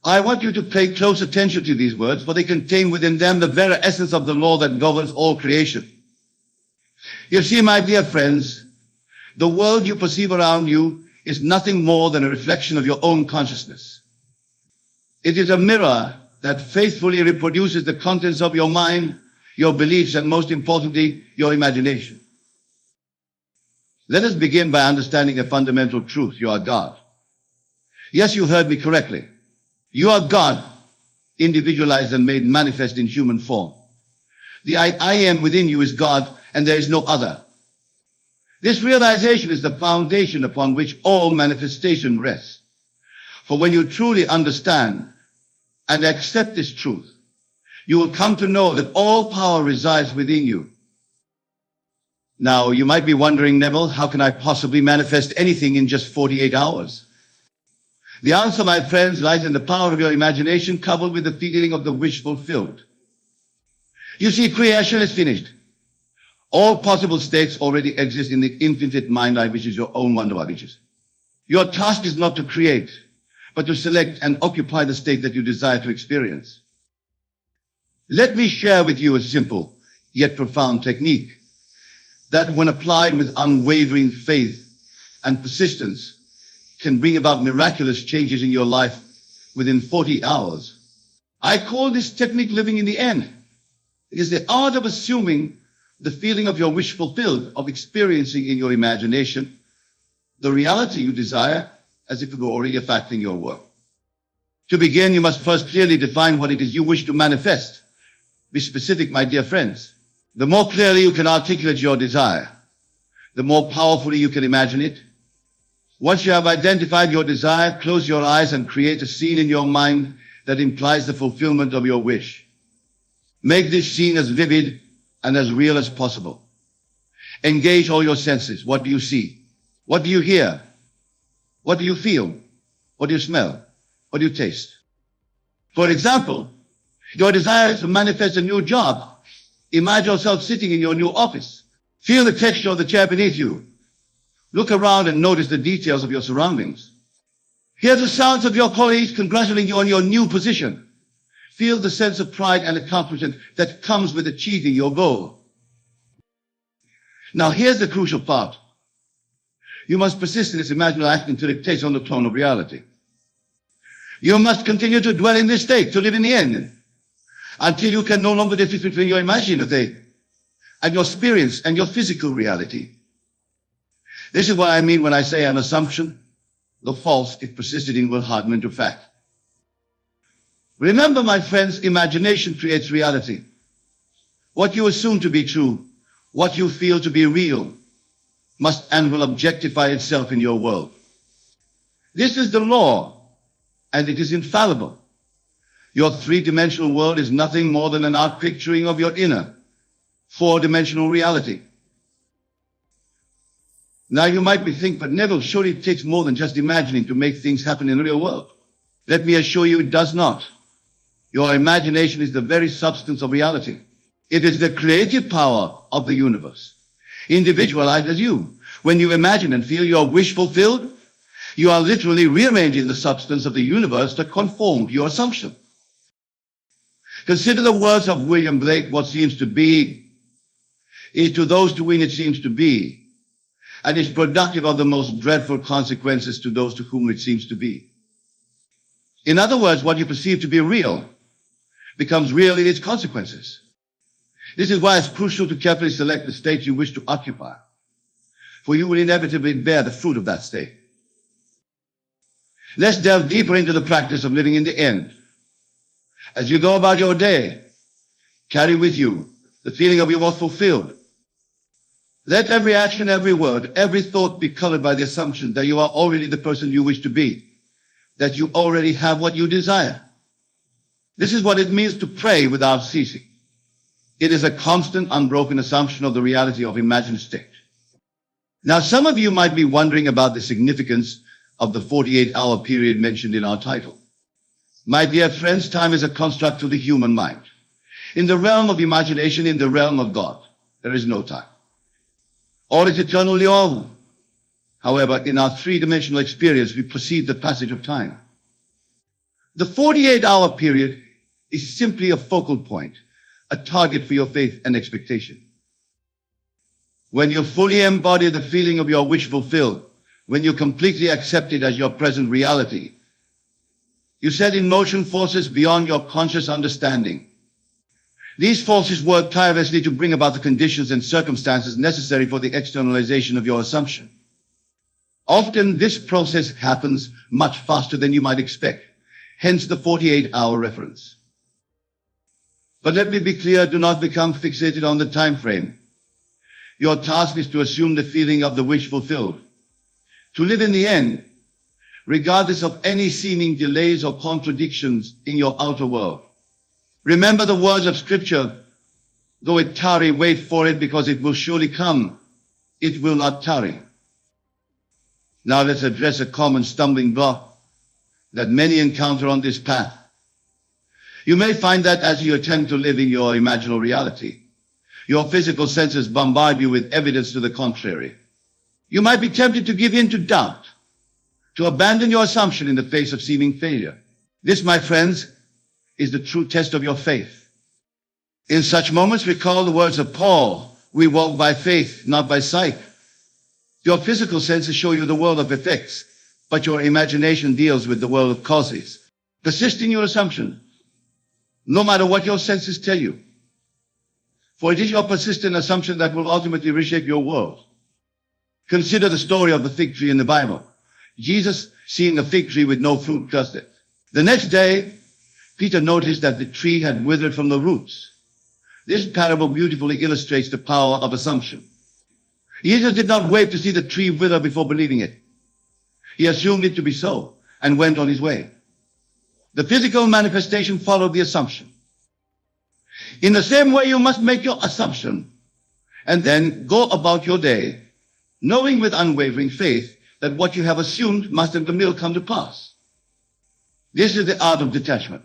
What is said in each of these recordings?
I want you to pay close attention to these words, for they contain within them the very essence of the law that governs all creation. You see, my dear friends, the world you perceive around you is nothing more than a reflection of your own consciousness. It is a mirror that faithfully reproduces the contents of your mind, your beliefs, and most importantly, your imagination. Let us begin by understanding a fundamental truth. You are God. Yes, you heard me correctly. You are God, individualized and made manifest in human form. The I am within you is God, and there is no other. This realization is the foundation upon which all manifestation rests. For when you truly understand and accept this truth, you will come to know that all power resides within you. Now, you might be wondering, Neville, how can I possibly manifest anything in just 48 hours? The answer, my friends, lies in the power of your imagination coupled with the feeling of the wish fulfilled. You see, creation is finished. All possible states already exist in the infinite mind eye, which is your own wonder of riches. Your task is not to create, but to select and occupy the state that you desire to experience. Let me share with you a simple yet profound technique that, when applied with unwavering faith and persistence, can bring about miraculous changes in your life within 40 hours. I call this technique living in the end. It is the art of assuming the feeling of your wish fulfilled, of experiencing in your imagination the reality you desire as if it were already a fact in your world. To begin, you must first clearly define what it is you wish to manifest. Be specific, my dear friends. The more clearly you can articulate your desire, the more powerfully you can imagine it. Once you have identified your desire, close your eyes and create a scene in your mind that implies the fulfillment of your wish. Make this scene as vivid and as real as possible. Engage all your senses. What do you see? What do you hear? What do you feel? What do you smell? What do you taste? For example, your desire is to manifest a new job. Imagine yourself sitting in your new office. Feel the texture of the chair beneath you. Look around and notice the details of your surroundings. Hear the sounds of your colleagues congratulating you on your new position. Feel the sense of pride and accomplishment that comes with achieving your goal. Now, here's the crucial part. You must persist in this imaginal act until it takes on the tone of reality. You must continue to dwell in this state, to live in the end, until you can no longer differentiate between your imaginative and your experience and your physical reality. This is what I mean when I say an assumption, though false, if persisted in, will harden into fact. Remember, my friends, imagination creates reality. What you assume to be true, what you feel to be real, must and will objectify itself in your world. This is the law, and it is infallible. Your three-dimensional world is nothing more than an outpicturing of your inner, four-dimensional reality. Now you might be thinking, but Neville, surely it takes more than just imagining to make things happen in the real world. Let me assure you it does not. Your imagination is the very substance of reality. It is the creative power of the universe, individualized as you. When you imagine and feel your wish fulfilled, you are literally rearranging the substance of the universe to conform to your assumption. Consider the words of William Blake: what seems to be is to those to whom it seems to be, and is productive of the most dreadful consequences to those to whom it seems to be. In other words, what you perceive to be real becomes real in its consequences. This is why it's crucial to carefully select the state you wish to occupy, for you will inevitably bear the fruit of that state. Let's delve deeper into the practice of living in the end. As you go about your day, carry with you the feeling of you are fulfilled. Let every action, every word, every thought be colored by the assumption that you are already the person you wish to be, that you already have what you desire. This is what it means to pray without ceasing. It is a constant, unbroken assumption of the reality of imagined state. Now, some of you might be wondering about the significance of the 48-hour period mentioned in our title. My dear friends, time is a construct of the human mind. In the realm of imagination, in the realm of God, there is no time. All is eternally all. However, in our three-dimensional experience, we perceive the passage of time. The 48-hour period is simply a focal point, a target for your faith and expectation. When you fully embody the feeling of your wish fulfilled, when you completely accept it as your present reality, you set in motion forces beyond your conscious understanding. These forces work tirelessly to bring about the conditions and circumstances necessary for the externalization of your assumption. Often this process happens much faster than you might expect, hence the 48-hour reference. But let me be clear, do not become fixated on the time frame. Your task is to assume the feeling of the wish fulfilled, to live in the end, regardless of any seeming delays or contradictions in your outer world. Remember the words of Scripture, though it tarry, wait for it, because it will surely come. It will not tarry. Now let's address a common stumbling block that many encounter on this path. You may find that as you attempt to live in your imaginal reality, your physical senses bombard you with evidence to the contrary. You might be tempted to give in to doubt, to abandon your assumption in the face of seeming failure. This, my friends, is the true test of your faith. In such moments, recall the words of Paul, "We walk by faith, not by sight." Your physical senses show you the world of effects, but your imagination deals with the world of causes. Persist in your assumption, no matter what your senses tell you. For it is your persistent assumption that will ultimately reshape your world. Consider the story of the fig tree in the Bible. Jesus, seeing a fig tree with no fruit, cursed it. The next day, Peter noticed that the tree had withered from the roots. This parable beautifully illustrates the power of assumption. Jesus did not wait to see the tree wither before believing it. He assumed it to be so and went on his way. The physical manifestation followed the assumption. In the same way, you must make your assumption and then go about your day, knowing with unwavering faith that what you have assumed must in the middle come to pass. This is the art of detachment.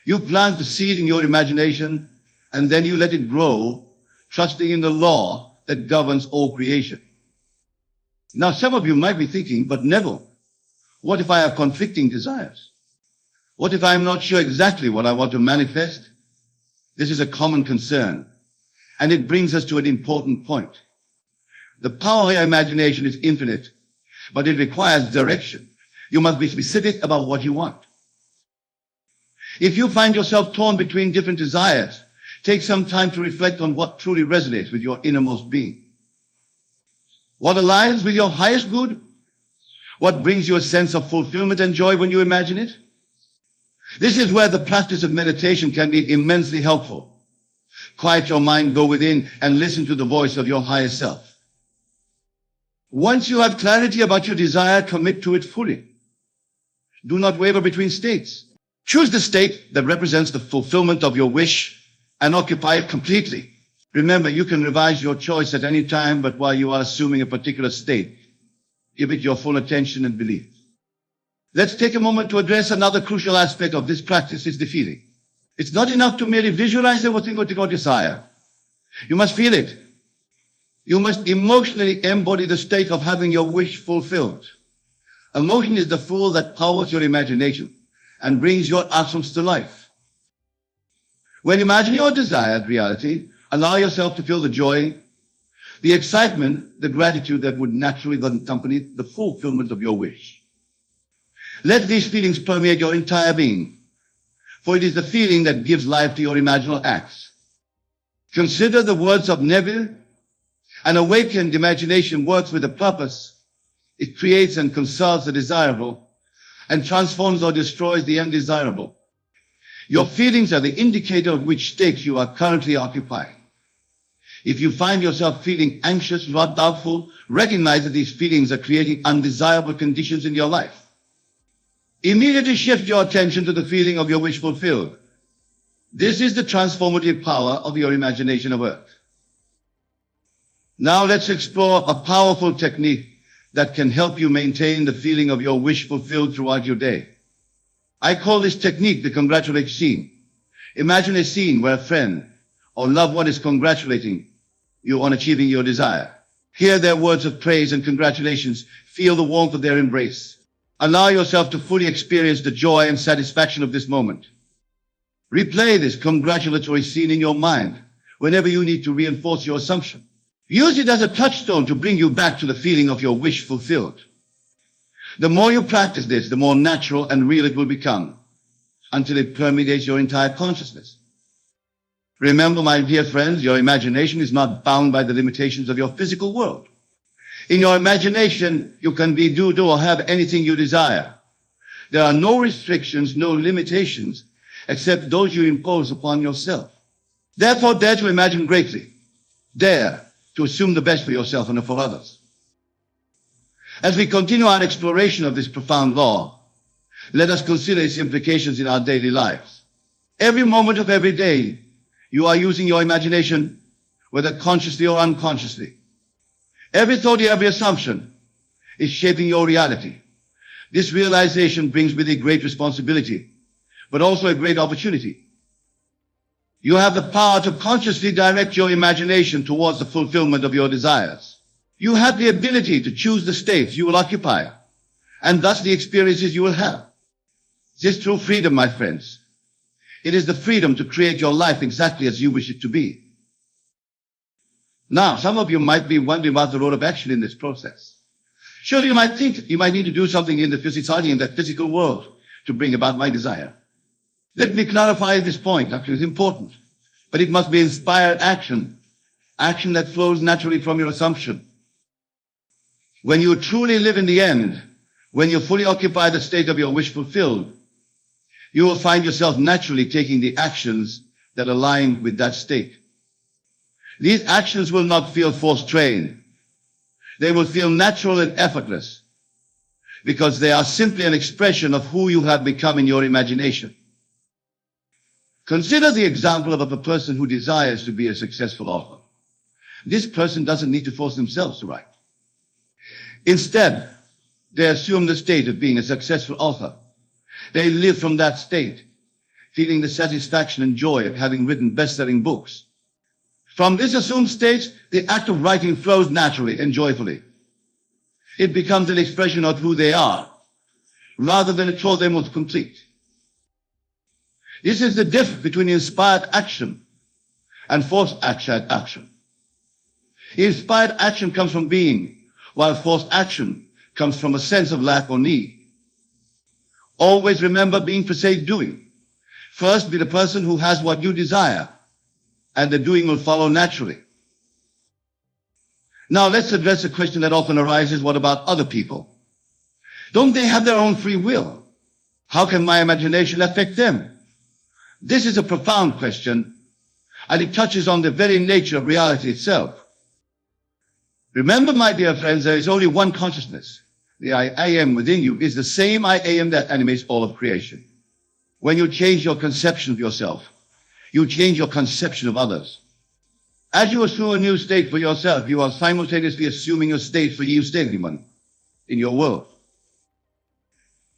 You plant the seed in your imagination and then you let it grow, trusting in the law that governs all creation. Now, some of you might be thinking, but Neville, what if I have conflicting desires? What if I'm not sure exactly what I want to manifest? This is a common concern, and it brings us to an important point. The power of your imagination is infinite, but it requires direction. You must be specific about what you want. If you find yourself torn between different desires, take some time to reflect on what truly resonates with your innermost being. What aligns with your highest good? What brings you a sense of fulfillment and joy when you imagine it? This is where the practice of meditation can be immensely helpful. Quiet your mind, go within, and listen to the voice of your higher self. Once you have clarity about your desire, commit to it fully. Do not waver between states. Choose the state that represents the fulfillment of your wish and occupy it completely. Remember, you can revise your choice at any time, but while you are assuming a particular state, give it your full attention and belief. Let's take a moment to address another crucial aspect of this practice, is the feeling. It's not enough to merely visualize everything what you desire. You must feel it. You must emotionally embody the state of having your wish fulfilled. Emotion is the fuel that powers your imagination and brings your atoms to life. When you imagine your desired reality, allow yourself to feel the joy, the excitement, the gratitude that would naturally accompany the fulfillment of your wish. Let these feelings permeate your entire being, for it is the feeling that gives life to your imaginal acts. Consider the words of Neville. An awakened imagination works with a purpose. It creates and conserves the desirable and transforms or destroys the undesirable. Your feelings are the indicator of which state you are currently occupying. If you find yourself feeling anxious or doubtful, recognize that these feelings are creating undesirable conditions in your life. Immediately shift your attention to the feeling of your wish fulfilled. This is the transformative power of your imagination of earth. Now let's explore a powerful technique that can help you maintain the feeling of your wish fulfilled throughout your day. I call this technique the congratulate scene. Imagine a scene where a friend or loved one is congratulating you on achieving your desire. Hear their words of praise and congratulations. Feel the warmth of their embrace. Allow yourself to fully experience the joy and satisfaction of this moment. Replay this congratulatory scene in your mind whenever you need to reinforce your assumption. Use it as a touchstone to bring you back to the feeling of your wish fulfilled. The more you practice this, the more natural and real it will become, until it permeates your entire consciousness. Remember, my dear friends, your imagination is not bound by the limitations of your physical world. In your imagination, you can be, do, or have anything you desire. There are no restrictions, no limitations, except those you impose upon yourself. Therefore, dare to imagine greatly. Dare to assume the best for yourself and for others. As we continue our exploration of this profound law, let us consider its implications in our daily lives. Every moment of every day, you are using your imagination, whether consciously or unconsciously. Every thought, every assumption is shaping your reality. This realization brings with it great responsibility, but also a great opportunity. You have the power to consciously direct your imagination towards the fulfillment of your desires. You have the ability to choose the states you will occupy, and thus the experiences you will have. This is true freedom, my friends. It is the freedom to create your life exactly as you wish it to be. Now, some of you might be wondering about the role of action in this process. Surely you might think you might need to do something in the physicality, in that physical world, to bring about my desire. Let me clarify this point. Actually, it's important. But it must be inspired action. Action that flows naturally from your assumption. When you truly live in the end, when you fully occupy the state of your wish fulfilled, you will find yourself naturally taking the actions that align with that state. These actions will not feel force-trained. They will feel natural and effortless because they are simply an expression of who you have become in your imagination. Consider the example of a person who desires to be a successful author. This person doesn't need to force themselves to write. Instead, they assume the state of being a successful author. They live from that state, feeling the satisfaction and joy of having written best-selling books. From this assumed state, the act of writing flows naturally and joyfully. It becomes an expression of who they are, rather than a chore they must complete. This is the difference between inspired action and forced action. Inspired action comes from being, while forced action comes from a sense of lack or need. Always remember being precedes doing. First, be the person who has what you desire, and the doing will follow naturally. Now let's address a question that often arises: what about other people? Don't they have their own free will? How can my imagination affect them? This is a profound question, and it touches on the very nature of reality itself. Remember, my dear friends, there is only one consciousness. The I am within you is the same I am that animates all of creation. When you change your conception of yourself, you change your conception of others. As you assume a new state for yourself, you are simultaneously assuming a state for you, anyone in your world.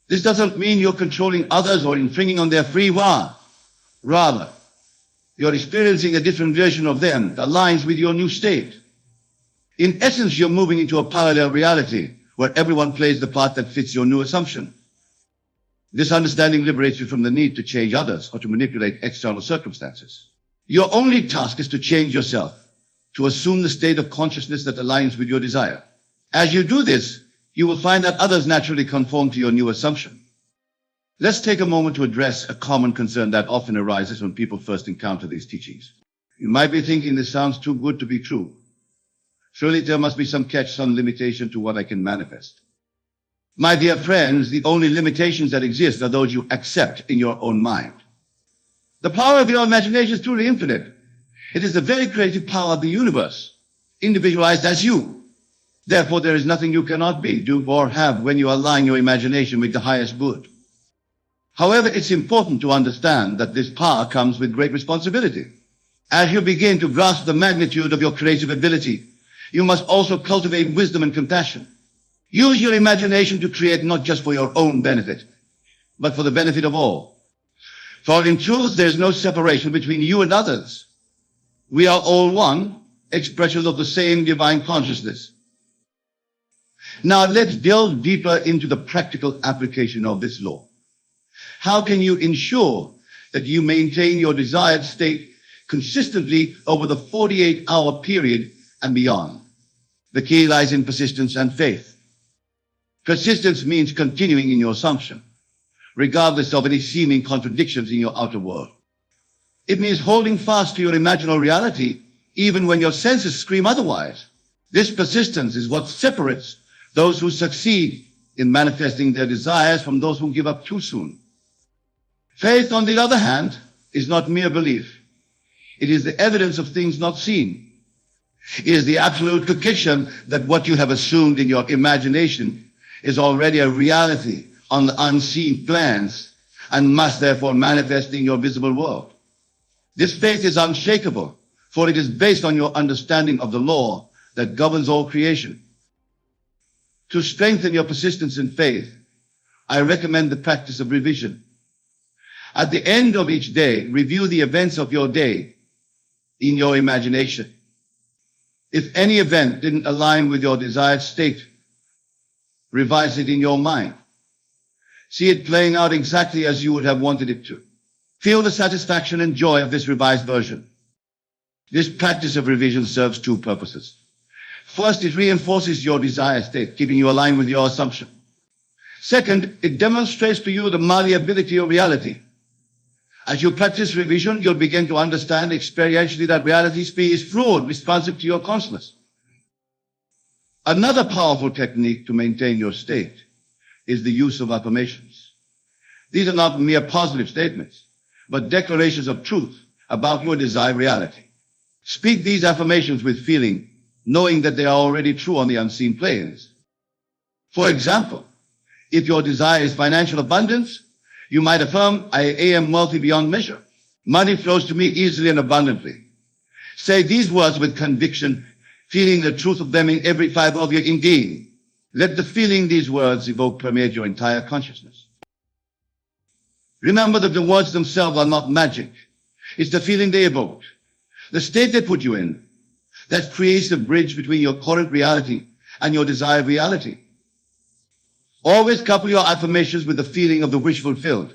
This doesn't mean you're controlling others or infringing on their free will. Rather, you're experiencing a different version of them that aligns with your new state. In essence, you're moving into a parallel reality where everyone plays the part that fits your new assumption. This understanding liberates you from the need to change others or to manipulate external circumstances. Your only task is to change yourself, to assume the state of consciousness that aligns with your desire. As you do this, you will find that others naturally conform to your new assumption. Let's take a moment to address a common concern that often arises when people first encounter these teachings. You might be thinking, this sounds too good to be true. Surely there must be some catch, some limitation to what I can manifest. My dear friends, the only limitations that exist are those you accept in your own mind. The power of your imagination is truly infinite. It is the very creative power of the universe, individualized as you. Therefore, there is nothing you cannot be, do, or have when you align your imagination with the highest good. However, it's important to understand that this power comes with great responsibility. As you begin to grasp the magnitude of your creative ability, you must also cultivate wisdom and compassion. Use your imagination to create not just for your own benefit, but for the benefit of all. For in truth, there is no separation between you and others. We are all one, expressions of the same divine consciousness. Now let's delve deeper into the practical application of this law. How can you ensure that you maintain your desired state consistently over the 48-hour period and beyond? The key lies in persistence and faith. Persistence means continuing in your assumption, regardless of any seeming contradictions in your outer world. It means holding fast to your imaginal reality, even when your senses scream otherwise. This persistence is what separates those who succeed in manifesting their desires from those who give up too soon. Faith, on the other hand, is not mere belief. It is the evidence of things not seen. It is the absolute conviction that what you have assumed in your imagination is already a reality on the unseen plans and must therefore manifest in your visible world. This faith is unshakable, for it is based on your understanding of the law that governs all creation. To strengthen your persistence in faith, I recommend the practice of revision. At the end of each day, review the events of your day in your imagination. If any event didn't align with your desired state, revise it in your mind. See it playing out exactly as you would have wanted it to. Feel the satisfaction and joy of this revised version. This practice of revision serves two purposes. First, it reinforces your desired state, keeping you aligned with your assumption. Second, it demonstrates to you the malleability of reality. As you practice revision, you'll begin to understand experientially that reality is fluid, responsive to your consciousness. Another powerful technique to maintain your state is the use of affirmations. These are not mere positive statements, but declarations of truth about your desired reality. Speak these affirmations with feeling, knowing that they are already true on the unseen planes. For example, if your desire is financial abundance, you might affirm, I am wealthy beyond measure. Money flows to me easily and abundantly. Say these words with conviction, feeling the truth of them in every fiber of your being. Let the feeling these words evoke permeate your entire consciousness. Remember that the words themselves are not magic. It's the feeling they evoke, the state they put you in, that creates the bridge between your current reality and your desired reality. Always couple your affirmations with the feeling of the wish fulfilled.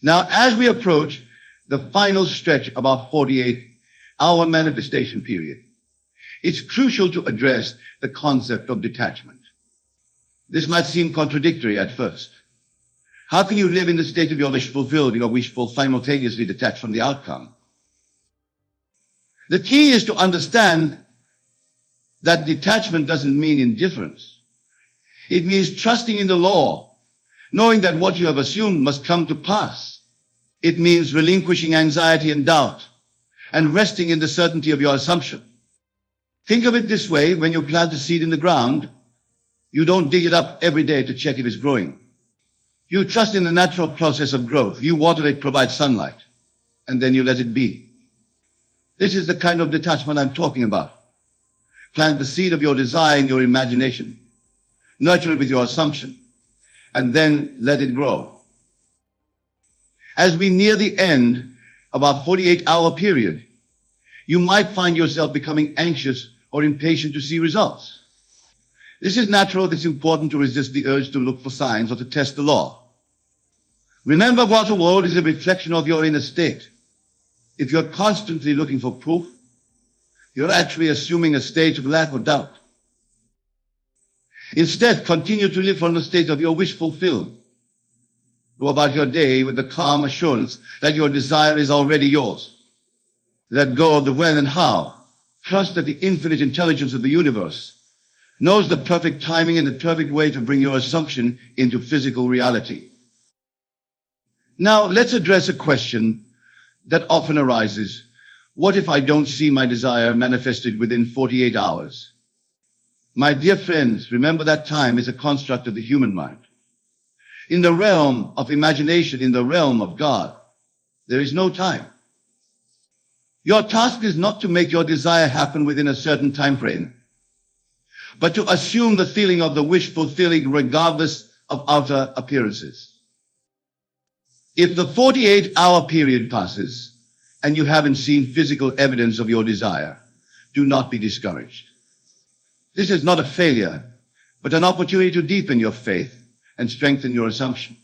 Now, as we approach the final stretch of our 48-hour manifestation period, it's crucial to address the concept of detachment. This might seem contradictory at first. How can you live in the state of your wish fulfilled, your wish simultaneously detached from the outcome? The key is to understand that detachment doesn't mean indifference. It means trusting in the law, knowing that what you have assumed must come to pass. It means relinquishing anxiety and doubt and resting in the certainty of your assumption. Think of it this way: when you plant a seed in the ground, you don't dig it up every day to check if it's growing. You trust in the natural process of growth. You water it, provide sunlight, and then you let it be. This is the kind of detachment I'm talking about. Plant the seed of your desire in your imagination. Nurture it with your assumption, and then let it grow. As we near the end of our 48-hour period, you might find yourself becoming anxious or impatient to see results. This is natural. It's important to resist the urge to look for signs or to test the law. Remember, what the world is a reflection of your inner state. If you're constantly looking for proof, you're actually assuming a state of lack or doubt. Instead, continue to live from the state of your wish fulfilled. Go about your day with the calm assurance that your desire is already yours. Let go of the when and how. Trust that the infinite intelligence of the universe knows the perfect timing and the perfect way to bring your assumption into physical reality. Now, let's address a question that often arises. What if I don't see my desire manifested within 48 hours? My dear friends, remember that time is a construct of the human mind. In the realm of imagination, in the realm of God, there is no time. Your task is not to make your desire happen within a certain time frame, but to assume the feeling of the wish fulfilling regardless of outer appearances. If the 48-hour period passes and you haven't seen physical evidence of your desire, do not be discouraged. This is not a failure, but an opportunity to deepen your faith and strengthen your assumption.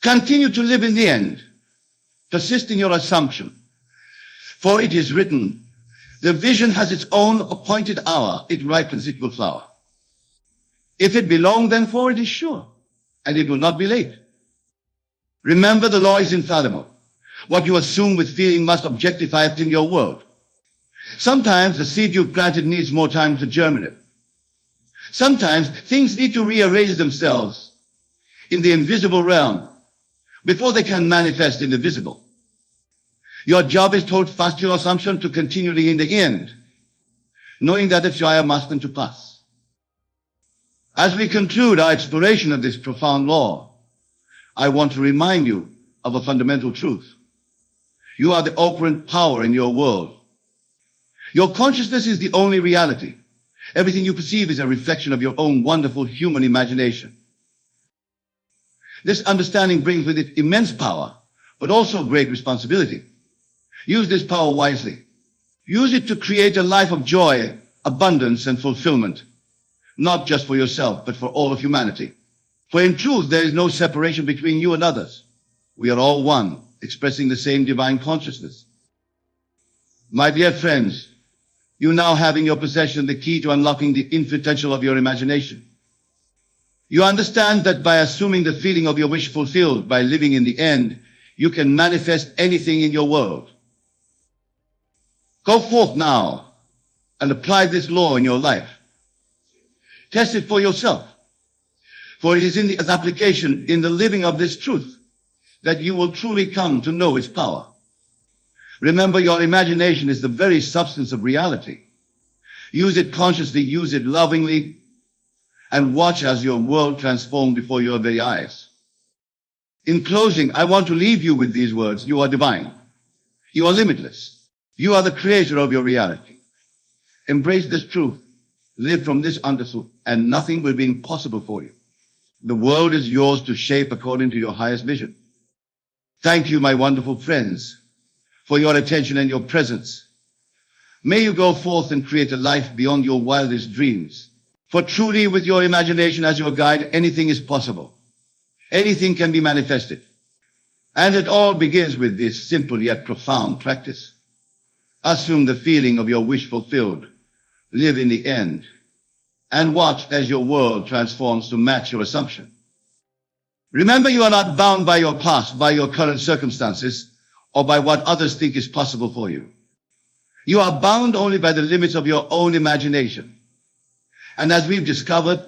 Continue to live in the end. Persist in your assumption. For it is written, the vision has its own appointed hour. It ripens, it will flower. If it be long, then for it is sure, and it will not be late. Remember, the law is infallible. What you assume with feeling must objectify it in your world. Sometimes the seed you've planted needs more time to germinate. Sometimes things need to rearrange themselves in the invisible realm before they can manifest in the visible. Your job is to hold fast your assumption to continually in the end, knowing that the trial must come to pass. As we conclude our exploration of this profound law, I want to remind you of a fundamental truth. You are the operant power in your world. Your consciousness is the only reality. Everything you perceive is a reflection of your own wonderful human imagination. This understanding brings with it immense power, but also great responsibility. Use this power wisely. Use it to create a life of joy, abundance, and fulfillment, not just for yourself, but for all of humanity. For in truth, there is no separation between you and others. We are all one, expressing the same divine consciousness. My dear friends, you now have in your possession the key to unlocking the infinite potential of your imagination. You understand that by assuming the feeling of your wish fulfilled, by living in the end, you can manifest anything in your world. Go forth now and apply this law in your life. Test it for yourself. For it is in the application, in the living of this truth, that you will truly come to know its power. Remember, your imagination is the very substance of reality. Use it consciously, use it lovingly, and watch as your world transforms before your very eyes. In closing, I want to leave you with these words. You are divine. You are limitless. You are the creator of your reality. Embrace this truth. Live from this understood, and nothing will be impossible for you. The world is yours to shape according to your highest vision. Thank you, my wonderful friends, for your attention and your presence. May you go forth and create a life beyond your wildest dreams. For truly, with your imagination as your guide, anything is possible. Anything can be manifested. And it all begins with this simple yet profound practice. Assume the feeling of your wish fulfilled. Live in the end. And watch as your world transforms to match your assumption. Remember, you are not bound by your past, by your current circumstances, or by what others think is possible for you. You are bound only by the limits of your own imagination. And as we've discovered,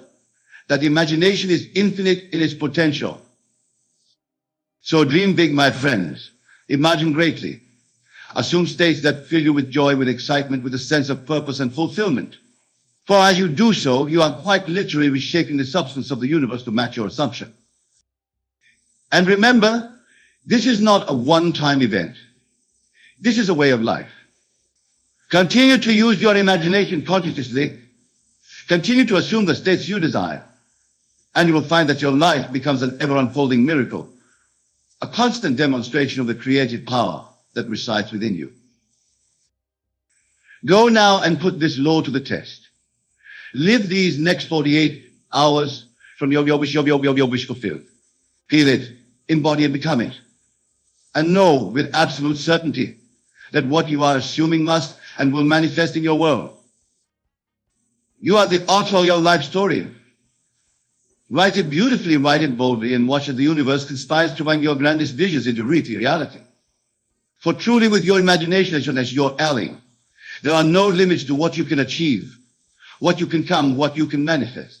that imagination is infinite in its potential. So dream big, my friends. Imagine greatly. Assume states that fill you with joy, with excitement, with a sense of purpose and fulfillment. For as you do so, you are quite literally reshaping the substance of the universe to match your assumption. And remember, this is not a one-time event. This is a way of life. Continue to use your imagination consciously. Continue to assume the states you desire. And you will find that your life becomes an ever-unfolding miracle, a constant demonstration of the creative power that resides within you. Go now and put this law to the test. Live these next 48 hours from your wish fulfilled. Feel it, embody and become it. And know with absolute certainty that what you are assuming must and will manifest in your world. You are the author of your life story. Write it beautifully, write it boldly, and watch as the universe conspires to bring your grandest visions into reality. For truly with your imagination as your ally, there are no limits to what you can achieve, what you can come, what you can manifest.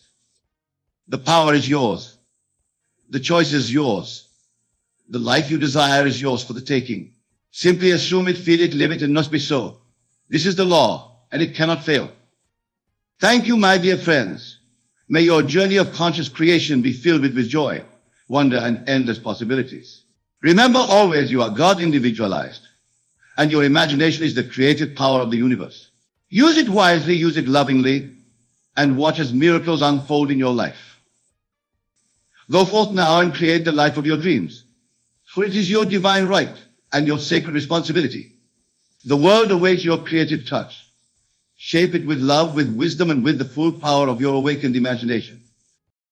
The power is yours. The choice is yours. The life you desire is yours for the taking. Simply assume it, feel it, live it, and must be so. This is the law, and it cannot fail. Thank you, my dear friends. May your journey of conscious creation be filled with joy, wonder, and endless possibilities. Remember always you are God individualized, and your imagination is the creative power of the universe. Use it wisely, use it lovingly, and watch as miracles unfold in your life. Go forth now and create the life of your dreams, for it is your divine right and your sacred responsibility. The world awaits your creative touch. Shape it with love, with wisdom, and with the full power of your awakened imagination.